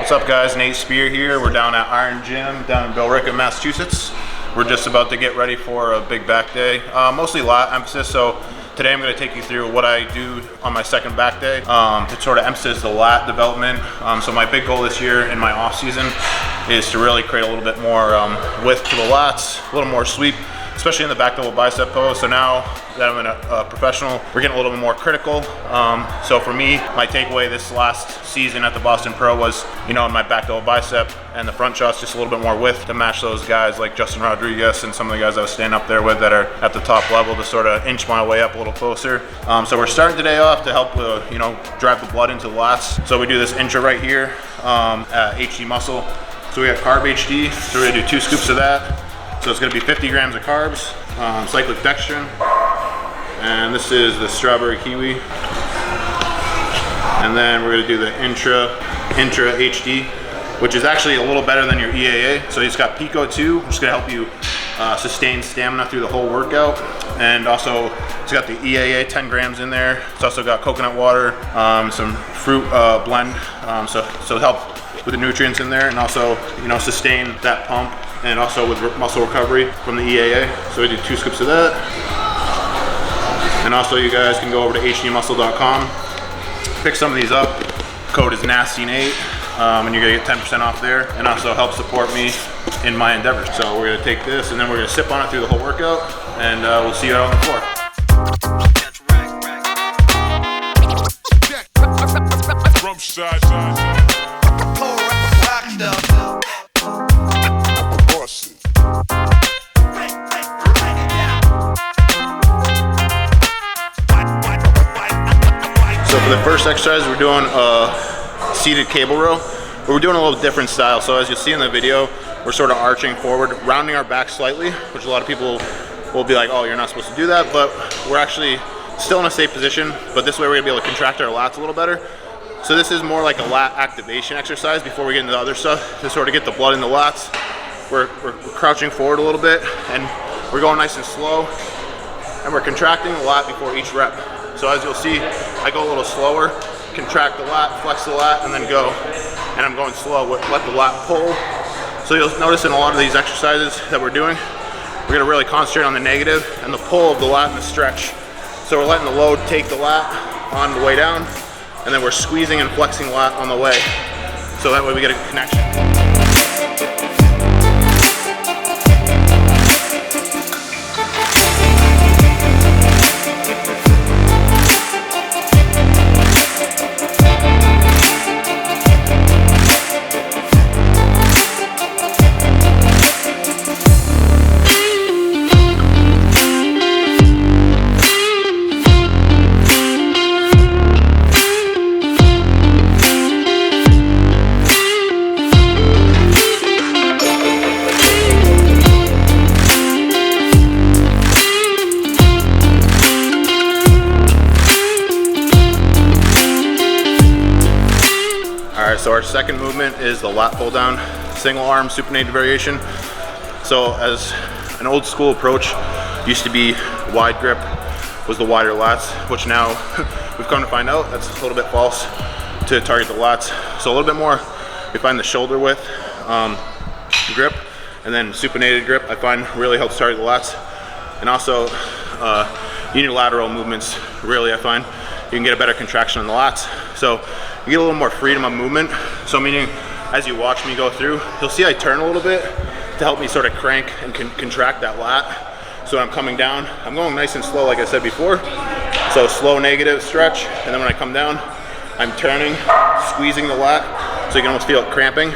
What's up guys, Nate Spear here. We're down at Iron Gym down in Billerica, Massachusetts. We're just about to get ready for a big back day, mostly lat emphasis. So today I'm going to take you through what I do on my second back day to sort of emphasize the lat development. So my big goal this year in my off season is to really create a little bit more width to the lats, a little more sweep, especially in the back double bicep pose. So now that I'm a professional, we're getting a little bit more critical. So for me, my takeaway this last season at the Boston Pro was, in my back double bicep and the front shots, just a little bit more width to match those guys like Justin Rodriguez and some of the guys I was standing up there with that are at the top level to sort of inch my way up a little closer. So we're starting today off to help, drive the blood into the lats. So we do this intra right here at HD muscle. So we got carb HD, so we're gonna do 2 scoops of that. So it's gonna be 50 grams of carbs, cyclic dextrin, and this is the strawberry kiwi. And then we're gonna do the intra HD, which is actually a little better than your EAA. So it's got Pico 2, which is gonna help you sustain stamina through the whole workout. And also it's got the EAA 10 grams in there. It's also got coconut water, some fruit blend, so help with the nutrients in there, and also sustain that pump, and also with muscle recovery from the EAA. So we do 2 scoops of that. And also you guys can go over to hdmuscle.com, pick some of these up. Code is NASTY8, and you're gonna get 10% off there, and also help support me in my endeavors. So we're gonna take this, and then we're gonna sip on it through the whole workout, and we'll see you out on the floor. So for the first exercise, we're doing a seated cable row, but we're doing a little different style. So as you'll see in the video, we're sort of arching forward, rounding our back slightly, which a lot of people will be like, oh, you're not supposed to do that, but we're actually still in a safe position, but this way we're gonna be able to contract our lats a little better. So this is more like a lat activation exercise before we get into the other stuff, to sort of get the blood in the lats. We're crouching forward a little bit, and we're going nice and slow, and we're contracting the lat before each rep. So as you'll see, I go a little slower, contract the lat, flex the lat, and then go. And I'm going slow, let the lat pull. So you'll notice in a lot of these exercises that we're doing, we're gonna really concentrate on the negative and the pull of the lat and the stretch. So we're letting the load take the lat on the way down, and then we're squeezing and flexing the lat on the way. So that way we get a connection. So our second movement is the lat pull down, single arm supinated variation. So as an old school approach used to be wide grip was the wider lats, which now we've come to find out that's a little bit false to target the lats. So a little bit more, we find the shoulder width grip, and then supinated grip I find really helps target the lats. And also unilateral movements, really I find you can get a better contraction on the lats. So you get a little more freedom of movement. So meaning, as you watch me go through, you'll see I turn a little bit to help me sort of crank and contract that lat. So when I'm coming down, I'm going nice and slow like I said before. So slow negative stretch, and then when I come down, I'm turning, squeezing the lat, so you can almost feel it cramping.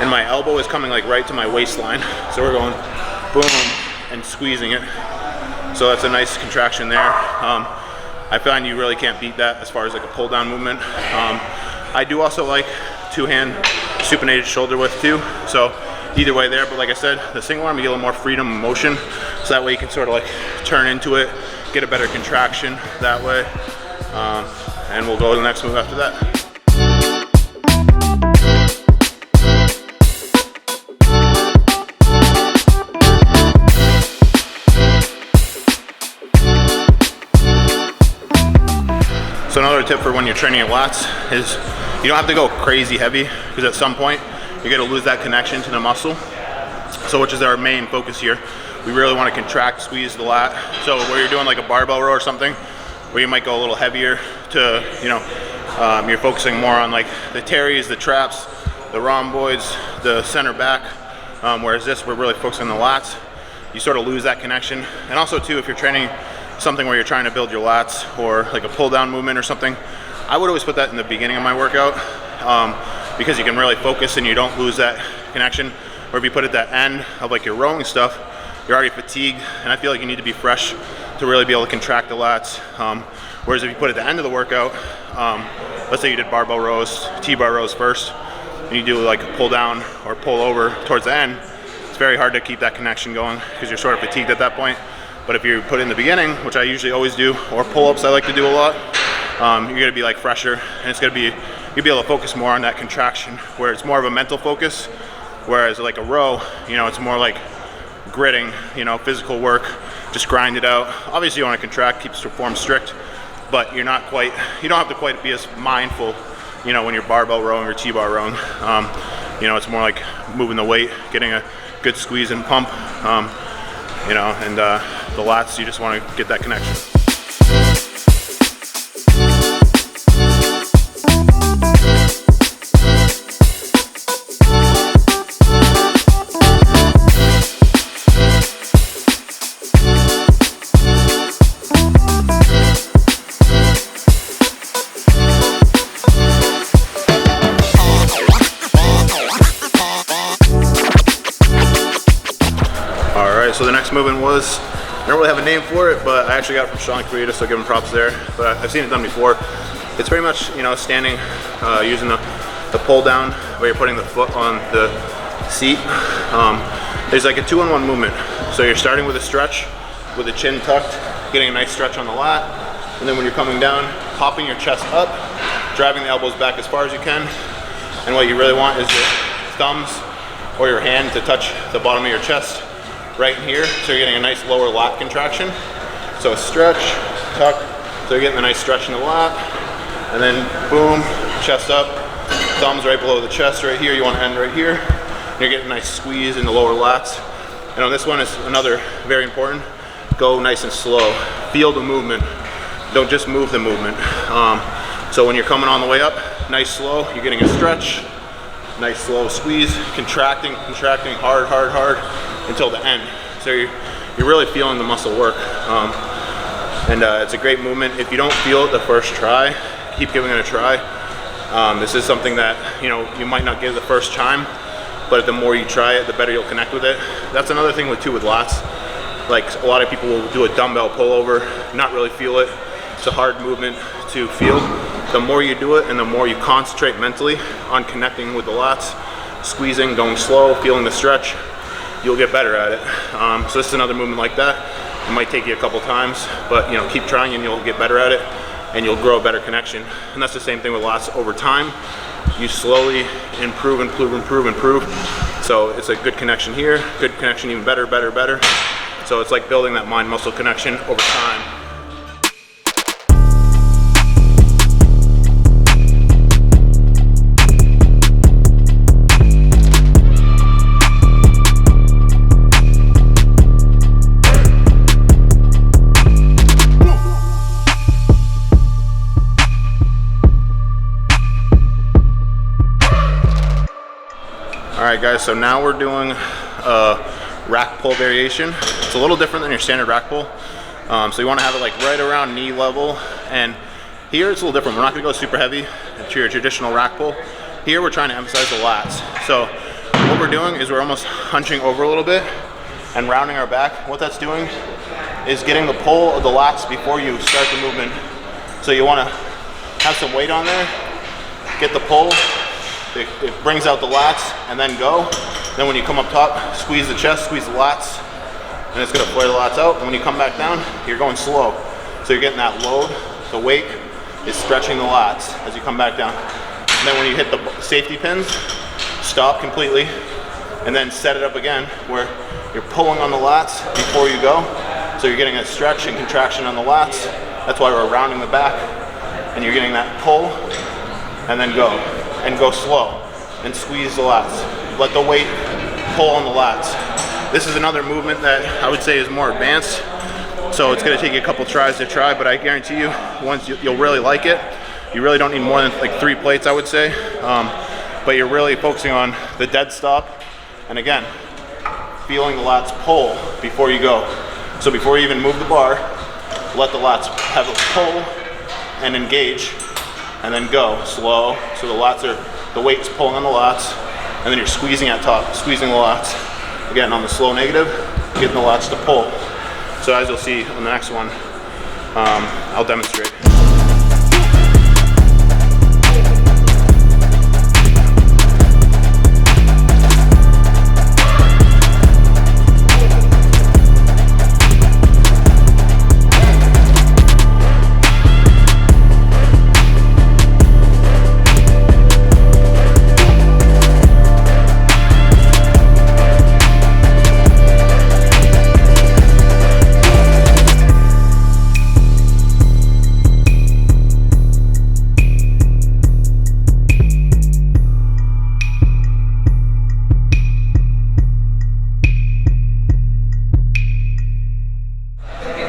And my elbow is coming like right to my waistline. So we're going boom and squeezing it. So that's a nice contraction there. I find you really can't beat that as far as like a pull down movement. I do also like 2-hand supinated shoulder width too. So either way there, but like I said, the single arm you get a little more freedom of motion. So that way you can sort of like turn into it, get a better contraction that way. And we'll go to the next move after that. So another tip for when you're training your lats is You don't have to go crazy heavy because at some point you're gonna lose that connection to the muscle. So which is our main focus here. We really want to contract, squeeze the lat. So where you're doing like a barbell row or something, where you might go a little heavier to, you know, you're focusing more on like the teres, the traps, the rhomboids, the center back. Whereas this, we're really focusing on the lats. You sort of lose that connection. And also too, if you're training something where you're trying to build your lats or like a pull down movement or something, I would always put that in the beginning of my workout because you can really focus and you don't lose that connection. Or if you put it at the end of like your rowing stuff, you're already fatigued, and I feel like you need to be fresh to really be able to contract the lats. Whereas if you put it at the end of the workout, let's say you did barbell rows, T-bar rows first, and you do like a pull down or pull over towards the end, it's very hard to keep that connection going because you're sort of fatigued at that point. But if you put it in the beginning, which I usually always do, or pull-ups I like to do a lot, you're gonna be like fresher, and it's gonna be, you'll be able to focus more on that contraction, where it's more of a mental focus. Whereas like a row, you know, it's more like gritting, you know, physical work, just grind it out. Obviously you want to contract, keep your form strict, but you're not quite, you don't have to quite be as mindful, you know, when you're barbell rowing or T-bar rowing. You know, it's more like moving the weight, getting a good squeeze and pump, you know, and the lats, you just want to get that connection. So the next movement was, I don't really have a name for it, but I actually got it from Sean Creative, so give him props there. But I've seen it done before. It's pretty much, you know, standing, using the pull down, where you're putting the foot on the seat. There's like a 2-in-1 movement. So you're starting with a stretch, with the chin tucked, getting a nice stretch on the lat. And then when you're coming down, popping your chest up, driving the elbows back as far as you can. And what you really want is your thumbs or your hand to touch the bottom of your chest. Right in here, so you're getting a nice lower lat contraction. So stretch, tuck, so you're getting a nice stretch in the lat, and then boom, chest up, thumbs right below the chest right here, you want to end right here. You're getting a nice squeeze in the lower lats. And on this one is another very important, go nice and slow. Feel the movement, don't just move the movement. So when you're coming on the way up, nice slow, you're getting a stretch, nice slow squeeze, contracting, hard, until the end. So you're really feeling the muscle work. It's a great movement. If you don't feel it the first try, keep giving it a try. This is something that, you know, you might not get the first time, but the more you try it, the better you'll connect with it. That's another thing with lats. Like a lot of people will do a dumbbell pullover, not really feel it. It's a hard movement to feel. The more you do it and the more you concentrate mentally on connecting with the lats, squeezing, going slow, feeling the stretch, you'll get better at it. So this is another movement like that. It might take you a couple times, but you know, keep trying and you'll get better at it and you'll grow a better connection. And that's the same thing with lats over time. You slowly improve. So it's a good connection here, good connection, even better. So it's like building that mind-muscle connection over time. Alright guys, so now we're doing a rack pull variation. It's a little different than your standard rack pull. So you want to have it like right around knee level, and here it's a little different. We're not going to go super heavy to your traditional rack pull. Here we're trying to emphasize the lats. So what we're doing is we're almost hunching over a little bit and rounding our back. What that's doing is getting the pull of the lats before you start the movement. So you want to have some weight on there, get the pull. It brings out the lats and then go. Then when you come up top, squeeze the chest, squeeze the lats, and it's gonna flare the lats out. And when you come back down, you're going slow. So you're getting that load, the weight is stretching the lats as you come back down. And then when you hit the safety pins, stop completely, and then set it up again where you're pulling on the lats before you go. So you're getting a stretch and contraction on the lats. That's why we're rounding the back, and you're getting that pull and then go. And go slow, and squeeze the lats. Let the weight pull on the lats. This is another movement that I would say is more advanced, so it's gonna take you a couple tries to try, but I guarantee you, once you'll really like it. You really don't need more than like 3 plates, I would say, but you're really focusing on the dead stop, and again, feeling the lats pull before you go. So before you even move the bar, let the lats have a pull and engage, and then go slow. So the lats the weight's pulling on the lats, and then you're squeezing at top, squeezing the lats. Again, on the slow negative, getting the lats to pull. So as you'll see on the next one, I'll demonstrate.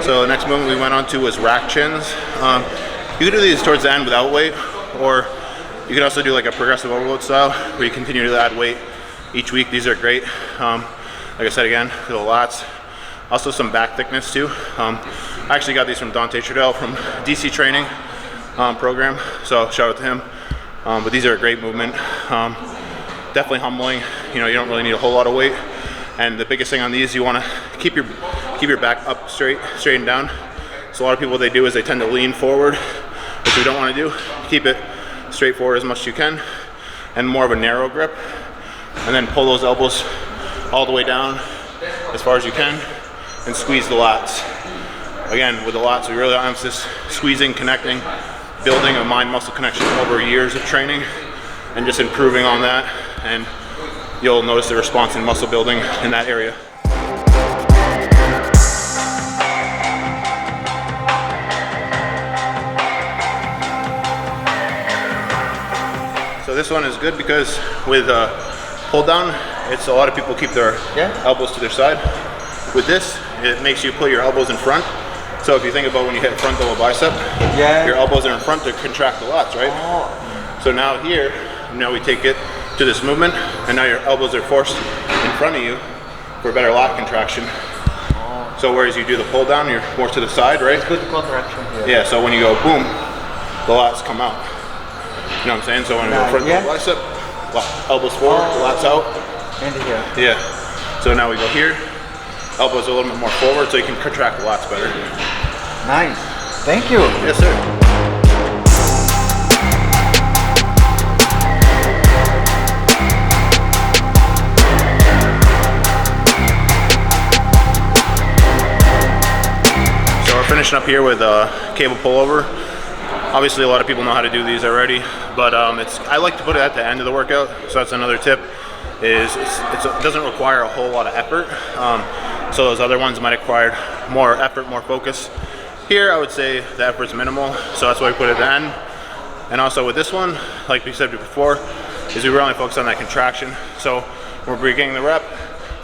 So the next movement we went on to was rack chins. You could do these towards the end without weight, or you could also do like a progressive overload style where you continue to add weight each week. These are great. Like I said again, for the lats. Also some back thickness too. I actually got these from Dante Trudell from DC training program, so shout out to him. But these are a great movement. Definitely humbling. You know, you don't really need a whole lot of weight. And the biggest thing on these, you want to keep your back up straight and down. So a lot of people, what they do is they tend to lean forward, which we don't want to do. Keep it straight forward as much as you can, and more of a narrow grip. And then pull those elbows all the way down as far as you can, and squeeze the lats. Again, with the lats, we really emphasize squeezing, connecting, building a mind-muscle connection over years of training, and just improving on that. And you'll notice the response in muscle building in that area. So this one is good because with pull down, it's a lot of people keep their elbows to their side. With this, it makes you put your elbows in front. So if you think about when you hit front double bicep, your elbows are in front to contract the lats, right? So now here, now we take it to this movement, and now your elbows are forced in front of you for better lat contraction. So whereas you do the pull down, you're more to the side, right? Good contraction here. Yeah, so when you go boom, the lats come out. You know what I'm saying? So when you go front double bicep, elbows forward, lats out. And here. Yeah. So now we go here, elbows a little bit more forward so you can contract the lats better. Nice. Thank you. Yes, sir. Finishing up here with a cable pullover. Obviously a lot of people know how to do these already, but I like to put it at the end of the workout, so that's another tip, is it doesn't require a whole lot of effort. So those other ones might require more effort, more focus. Here I would say the effort's minimal, so that's why we put it at the end. And also with this one, like we said before, is we really focus on that contraction. So we're beginning the rep,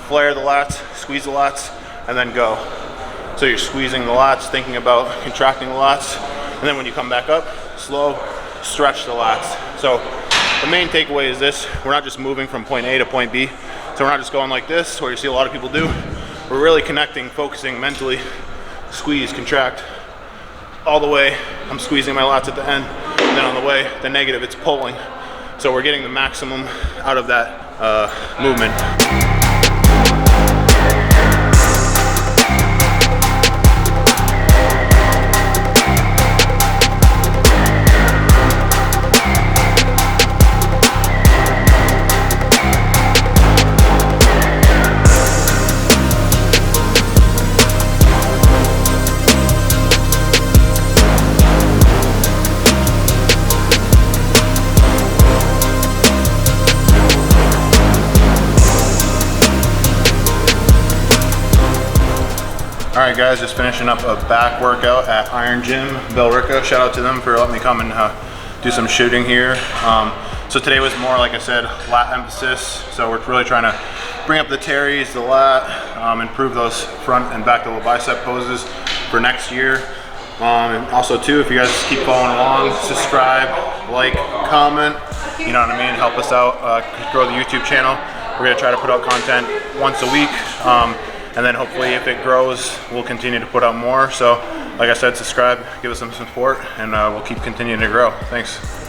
flare the lats, squeeze the lats, and then go. So you're squeezing the lats, thinking about contracting the lats, and then when you come back up, slow, stretch the lats. So the main takeaway is this: we're not just moving from point A to point B. So we're not just going like this, where you see a lot of people do. We're really connecting, focusing mentally, squeeze, contract, all the way. I'm squeezing my lats at the end, and then on the way, the negative, it's pulling. So we're getting the maximum out of that movement. All right, guys, just finishing up a back workout at Iron Gym, Billerica. Shout out to them for letting me come and do some shooting here. So today was more, like I said, lat emphasis. So we're really trying to bring up the teres, the lat, improve those front and back double bicep poses for next year. And also too, if you guys keep following along, subscribe, like, comment, you know what I mean, help us out, grow the YouTube channel. We're gonna try to put out content once a week, and then hopefully if it grows, we'll continue to put out more. So like I said, subscribe, give us some support, and we'll keep continuing to grow. Thanks.